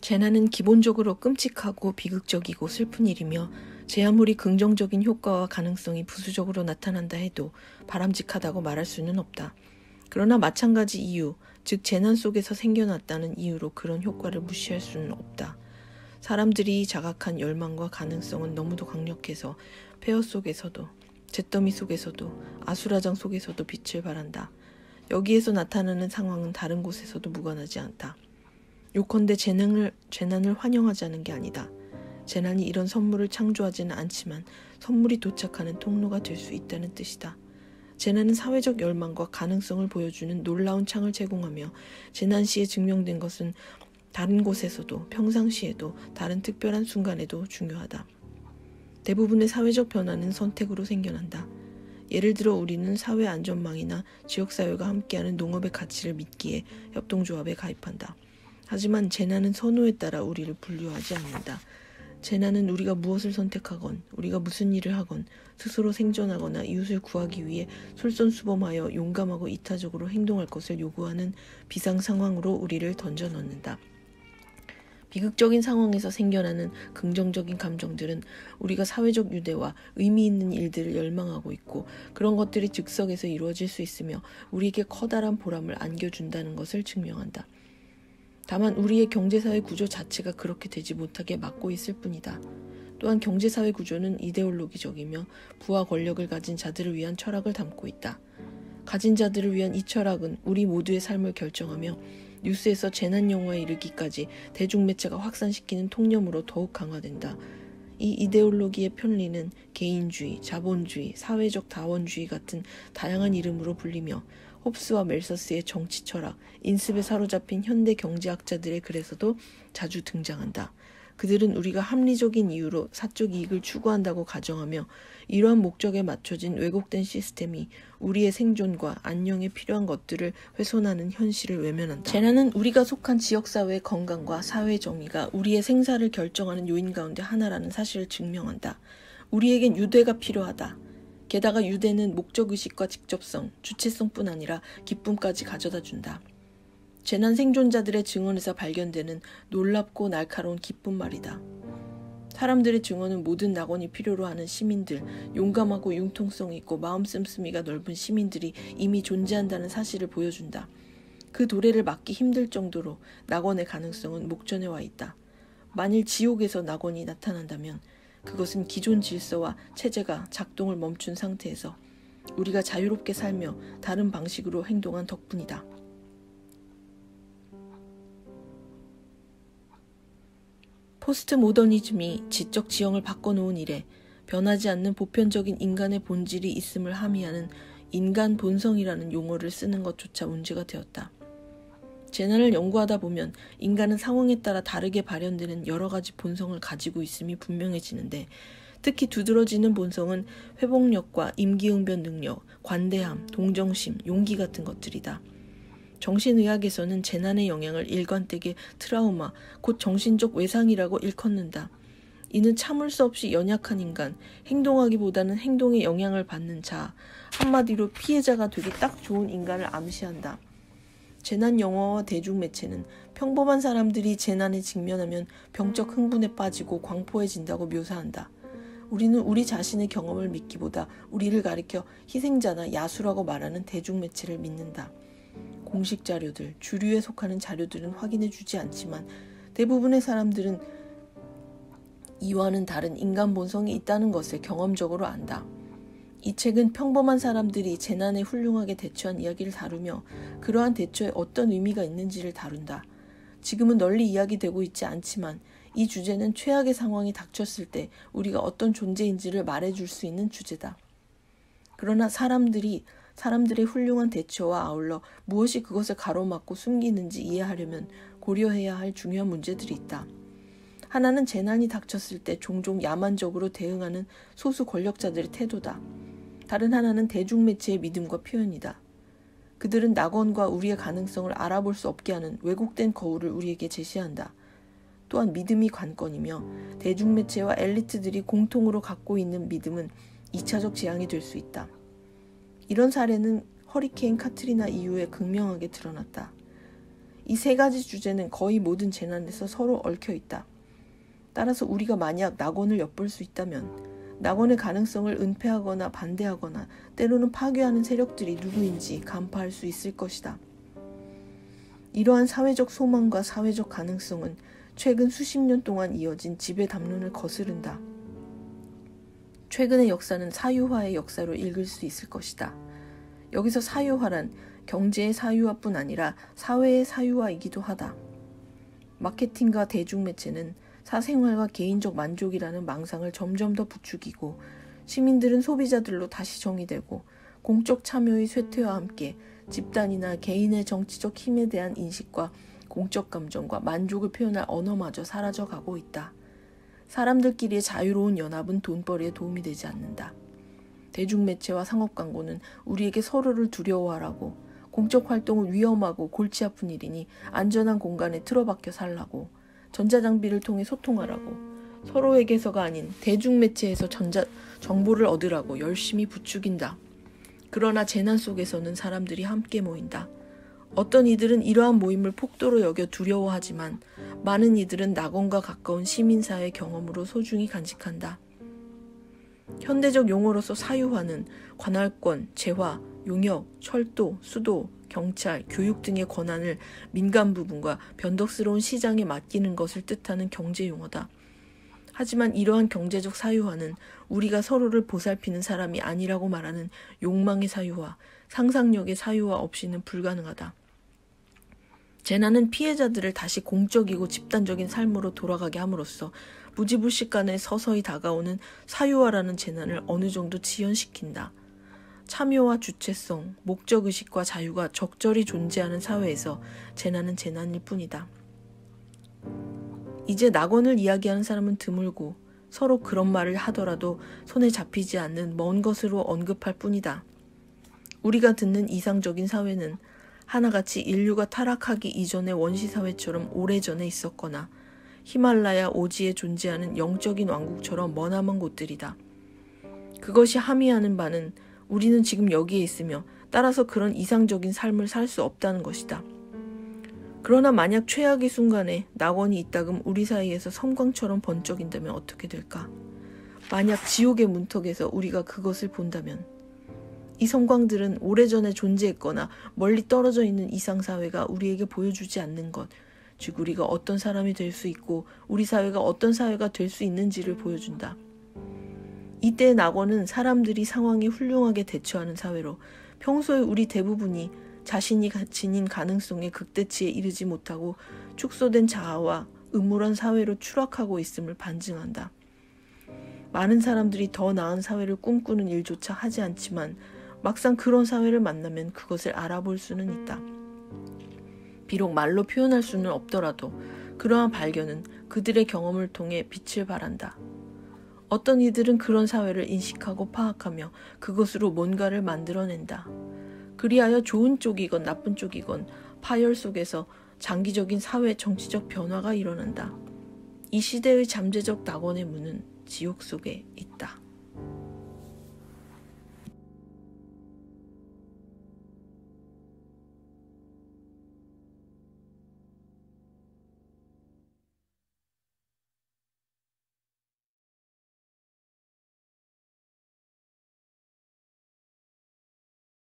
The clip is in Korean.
재난은 기본적으로 끔찍하고 비극적이고 슬픈 일이며 제 아무리 긍정적인 효과와 가능성이 부수적으로 나타난다 해도 바람직하다고 말할 수는 없다. 그러나 마찬가지 이유, 즉 재난 속에서 생겨났다는 이유로 그런 효과를 무시할 수는 없다. 사람들이 자각한 열망과 가능성은 너무도 강력해서 폐허 속에서도, 잿더미 속에서도, 아수라장 속에서도 빛을 발한다. 여기에서 나타나는 상황은 다른 곳에서도 무관하지 않다. 요컨대 재난을 환영하자는 게 아니다. 재난이 이런 선물을 창조하지는 않지만 선물이 도착하는 통로가 될 수 있다는 뜻이다. 재난은 사회적 열망과 가능성을 보여주는 놀라운 창을 제공하며 재난 시에 증명된 것은 다른 곳에서도 평상시에도 다른 특별한 순간에도 중요하다. 대부분의 사회적 변화는 선택으로 생겨난다. 예를 들어 우리는 사회안전망이나 지역사회가 함께하는 농업의 가치를 믿기에 협동조합에 가입한다. 하지만 재난은 선호에 따라 우리를 분류하지 않는다. 재난은 우리가 무엇을 선택하건, 우리가 무슨 일을 하건, 스스로 생존하거나 이웃을 구하기 위해 솔선수범하여 용감하고 이타적으로 행동할 것을 요구하는 비상상황으로 우리를 던져넣는다. 비극적인 상황에서 생겨나는 긍정적인 감정들은 우리가 사회적 유대와 의미 있는 일들을 열망하고 있고 그런 것들이 즉석에서 이루어질 수 있으며 우리에게 커다란 보람을 안겨준다는 것을 증명한다. 다만 우리의 경제사회 구조 자체가 그렇게 되지 못하게 막고 있을 뿐이다. 또한 경제사회 구조는 이데올로기적이며 부와 권력을 가진 자들을 위한 철학을 담고 있다. 가진 자들을 위한 이 철학은 우리 모두의 삶을 결정하며 뉴스에서 재난 영화에 이르기까지 대중매체가 확산시키는 통념으로 더욱 강화된다. 이 이데올로기의 편리는 개인주의, 자본주의, 사회적 다원주의 같은 다양한 이름으로 불리며 홉스와 멜서스의 정치 철학, 인습에 사로잡힌 현대 경제학자들의 글에서도 자주 등장한다. 그들은 우리가 합리적인 이유로 사적 이익을 추구한다고 가정하며 이러한 목적에 맞춰진 왜곡된 시스템이 우리의 생존과 안녕에 필요한 것들을 훼손하는 현실을 외면한다. 재난은 우리가 속한 지역사회의 건강과 사회의 정의가 우리의 생사를 결정하는 요인 가운데 하나라는 사실을 증명한다. 우리에겐 유대가 필요하다. 게다가 유대는 목적의식과 직접성, 주체성뿐 아니라 기쁨까지 가져다 준다. 재난 생존자들의 증언에서 발견되는 놀랍고 날카로운 기쁜 말이다. 사람들의 증언은 모든 낙원이 필요로 하는 시민들, 용감하고 융통성 있고 마음 씀씀이가 넓은 시민들이 이미 존재한다는 사실을 보여준다. 그 도래를 막기 힘들 정도로 낙원의 가능성은 목전에 와 있다. 만일 지옥에서 낙원이 나타난다면 그것은 기존 질서와 체제가 작동을 멈춘 상태에서 우리가 자유롭게 살며 다른 방식으로 행동한 덕분이다. 포스트 모더니즘이 지적 지형을 바꿔놓은 이래 변하지 않는 보편적인 인간의 본질이 있음을 함의하는 인간 본성이라는 용어를 쓰는 것조차 문제가 되었다. 재난을 연구하다 보면 인간은 상황에 따라 다르게 발현되는 여러 가지 본성을 가지고 있음이 분명해지는데 특히 두드러지는 본성은 회복력과 임기응변 능력, 관대함, 동정심, 용기 같은 것들이다. 정신의학에서는 재난의 영향을 일관되게 트라우마, 곧 정신적 외상이라고 일컫는다. 이는 참을 수 없이 연약한 인간, 행동하기보다는 행동에 영향을 받는 자, 한마디로 피해자가 되기 딱 좋은 인간을 암시한다. 재난 영화와 대중매체는 평범한 사람들이 재난에 직면하면 병적 흥분에 빠지고 광포해진다고 묘사한다. 우리는 우리 자신의 경험을 믿기보다 우리를 가리켜 희생자나 야수라고 말하는 대중매체를 믿는다. 공식 자료들, 주류에 속하는 자료들은 확인해주지 않지만 대부분의 사람들은 이와는 다른 인간 본성이 있다는 것을 경험적으로 안다. 이 책은 평범한 사람들이 재난에 훌륭하게 대처한 이야기를 다루며 그러한 대처에 어떤 의미가 있는지를 다룬다. 지금은 널리 이야기되고 있지 않지만 이 주제는 최악의 상황이 닥쳤을 때 우리가 어떤 존재인지를 말해줄 수 있는 주제다. 그러나 사람들의 훌륭한 대처와 아울러 무엇이 그것을 가로막고 숨기는지 이해하려면 고려해야 할 중요한 문제들이 있다. 하나는 재난이 닥쳤을 때 종종 야만적으로 대응하는 소수 권력자들의 태도다. 다른 하나는 대중매체의 믿음과 표현이다. 그들은 낙원과 우리의 가능성을 알아볼 수 없게 하는 왜곡된 거울을 우리에게 제시한다. 또한 믿음이 관건이며 대중매체와 엘리트들이 공통으로 갖고 있는 믿음은 2차적 재앙이 될 수 있다. 이런 사례는 허리케인 카트리나 이후에 극명하게 드러났다. 이 세 가지 주제는 거의 모든 재난에서 서로 얽혀 있다. 따라서 우리가 만약 낙원을 엿볼 수 있다면 낙원의 가능성을 은폐하거나 반대하거나 때로는 파괴하는 세력들이 누구인지 간파할 수 있을 것이다. 이러한 사회적 소망과 사회적 가능성은 최근 수십 년 동안 이어진 지배 담론을 거스른다. 최근의 역사는 사유화의 역사로 읽을 수 있을 것이다. 여기서 사유화란 경제의 사유화뿐 아니라 사회의 사유화이기도 하다. 마케팅과 대중매체는 사생활과 개인적 만족이라는 망상을 점점 더 부추기고 시민들은 소비자들로 다시 정의되고 공적 참여의 쇠퇴와 함께 집단이나 개인의 정치적 힘에 대한 인식과 공적 감정과 만족을 표현할 언어마저 사라져가고 있다. 사람들끼리의 자유로운 연합은 돈벌이에 도움이 되지 않는다. 대중매체와 상업광고는 우리에게 서로를 두려워하라고, 공적 활동은 위험하고 골치 아픈 일이니 안전한 공간에 틀어박혀 살라고, 전자장비를 통해 소통하라고, 서로에게서가 아닌 대중매체에서 정보를 얻으라고 열심히 부추긴다. 그러나 재난 속에서는 사람들이 함께 모인다. 어떤 이들은 이러한 모임을 폭도로 여겨 두려워하지만 많은 이들은 낙원과 가까운 시민사회 경험으로 소중히 간직한다. 현대적 용어로서 사유화는 관할권, 재화, 용역, 철도, 수도, 경찰, 교육 등의 권한을 민간 부분과 변덕스러운 시장에 맡기는 것을 뜻하는 경제 용어다. 하지만 이러한 경제적 사유화는 우리가 서로를 보살피는 사람이 아니라고 말하는 욕망의 사유화, 상상력의 사유화 없이는 불가능하다. 재난은 피해자들을 다시 공적이고 집단적인 삶으로 돌아가게 함으로써 무지불식간에 서서히 다가오는 사유화라는 재난을 어느 정도 지연시킨다. 참여와 주체성, 목적의식과 자유가 적절히 존재하는 사회에서 재난은 재난일 뿐이다. 이제 낙원을 이야기하는 사람은 드물고 서로 그런 말을 하더라도 손에 잡히지 않는 먼 것으로 언급할 뿐이다. 우리가 듣는 이상적인 사회는 하나같이 인류가 타락하기 이전의 원시사회처럼 오래전에 있었거나 히말라야 오지에 존재하는 영적인 왕국처럼 머나먼 곳들이다. 그것이 함의하는 바는 우리는 지금 여기에 있으며 따라서 그런 이상적인 삶을 살 수 없다는 것이다. 그러나 만약 최악의 순간에 낙원이 있다금 우리 사이에서 섬광처럼 번쩍인다면 어떻게 될까? 만약 지옥의 문턱에서 우리가 그것을 본다면 이 섬광들은 오래전에 존재했거나 멀리 떨어져 있는 이상사회가 우리에게 보여주지 않는 것, 즉 우리가 어떤 사람이 될 수 있고 우리 사회가 어떤 사회가 될 수 있는지를 보여준다. 이때 낙원은 사람들이 상황에 훌륭하게 대처하는 사회로 평소에 우리 대부분이 자신이 지닌 가능성의 극대치에 이르지 못하고 축소된 자아와 음울한 사회로 추락하고 있음을 반증한다. 많은 사람들이 더 나은 사회를 꿈꾸는 일조차 하지 않지만 막상 그런 사회를 만나면 그것을 알아볼 수는 있다. 비록 말로 표현할 수는 없더라도 그러한 발견은 그들의 경험을 통해 빛을 발한다. 어떤 이들은 그런 사회를 인식하고 파악하며 그것으로 뭔가를 만들어낸다. 그리하여 좋은 쪽이건 나쁜 쪽이건 파열 속에서 장기적인 사회 정치적 변화가 일어난다. 이 시대의 잠재적 낙원의 문은 지옥 속에 있다.